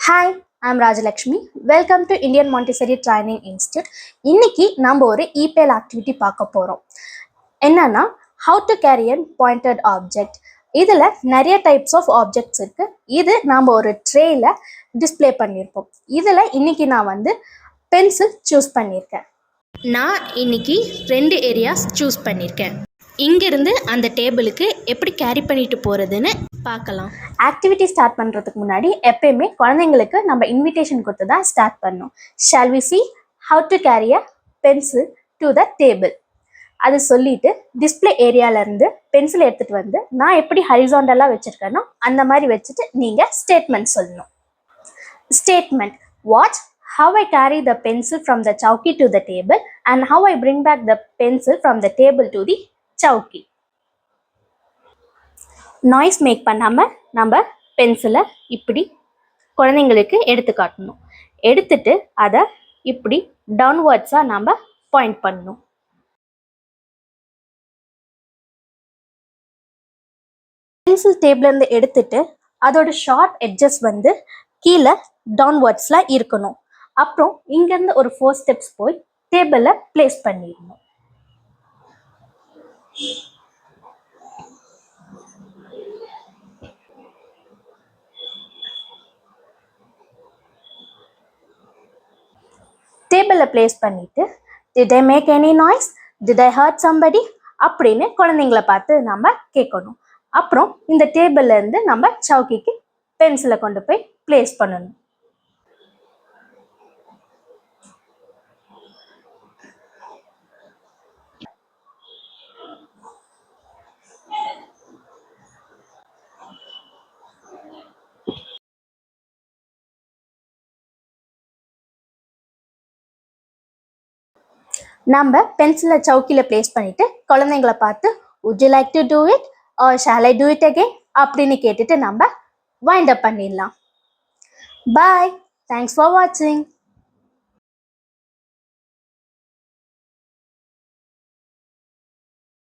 Hi, I'm Rajalakshmi. Welcome to Indian Montessori training institute. இன்னைக்கு நம்ம ஒரு இபிஎல் ஆக்டிவிட்டி பார்க்க போகிறோம். என்னன்னா, how to carry an pointed object. இதில் நிறைய டைப்ஸ் ஆஃப் ஆப்ஜெக்ட்ஸ் இருக்குது. இது நாம் ஒரு ட்ரேயில் டிஸ்பிளே பண்ணியிருப்போம். இதில் இன்னைக்கு நான் பென்சில் சூஸ் பண்ணியிருக்கேன். நான் இன்னைக்கு 2 ஏரியாஸ் சூஸ் பண்ணியிருக்கேன். இங்கிருந்து அந்த டேபிளுக்கு எப்படி கேரி பண்ணிட்டு போகிறதுன்னு பார்க்கலாம். ஆக்டிவிட்டி ஸ்டார்ட் பண்ணுறதுக்கு முன்னாடி எப்பயுமே குழந்தைங்களுக்கு நம்ம இன்விடேஷன் கொடுத்து தான் ஸ்டார்ட் பண்ணணும். Shall we see how to carry a pencil to the table. அது சொல்லிட்டு டிஸ்பிளே ஏரியாவிலேருந்து பென்சில் எடுத்துகிட்டு வந்து நான் எப்படி ஹரிசாண்டலாக வச்சுருக்கேனோ அந்த மாதிரி வச்சுட்டு நீங்கள் ஸ்டேட்மெண்ட் சொல்லணும். Statement: Watch how I carry the pencil from the chowki to the table and how I bring back the pencil from the table to the chowki. Noise make பண்ணாமல் நம்ம பென்சிலை இப்படி குழந்தைங்களுக்கு எடுத்து காட்டணும். எடுத்துட்டு அதை இப்படி டவுன்வர்ட்ஸாக நம்ம பாயிண்ட் பண்ணணும். பென்சில் டேபிள்லேருந்து எடுத்துட்டு அதோட ஷார்ப் எட்ஜஸ் கீழே டவுன்வர்ட்ஸில் இருக்கணும். அப்புறம் இங்கேருந்து ஒரு 4 ஸ்டெப்ஸ் போய் டேபிளில் பிளேஸ் பண்ணிடணும். டேபிளில் பிளேஸ் பண்ணிவிட்டு did I make any noise, did I hurt somebody அப்படின்னு குழந்தைங்கள பார்த்து நம்ம கேட்கணும். அப்புறம் இந்த டேபிள்லேருந்து நம்ம சவுக்கிக்கு பென்சிலை கொண்டு போய் பிளேஸ் பண்ணணும். நம்ம பென்சிலை சவுக்கியில் பிளேஸ் பண்ணிவிட்டு குழந்தைங்கள பார்த்து would you like to do it or shall I do it again அப்படின்னு கேட்டுட்டு நம்ம வைண்ட் அப் பண்ணிடலாம். Bye. Thanks for watching.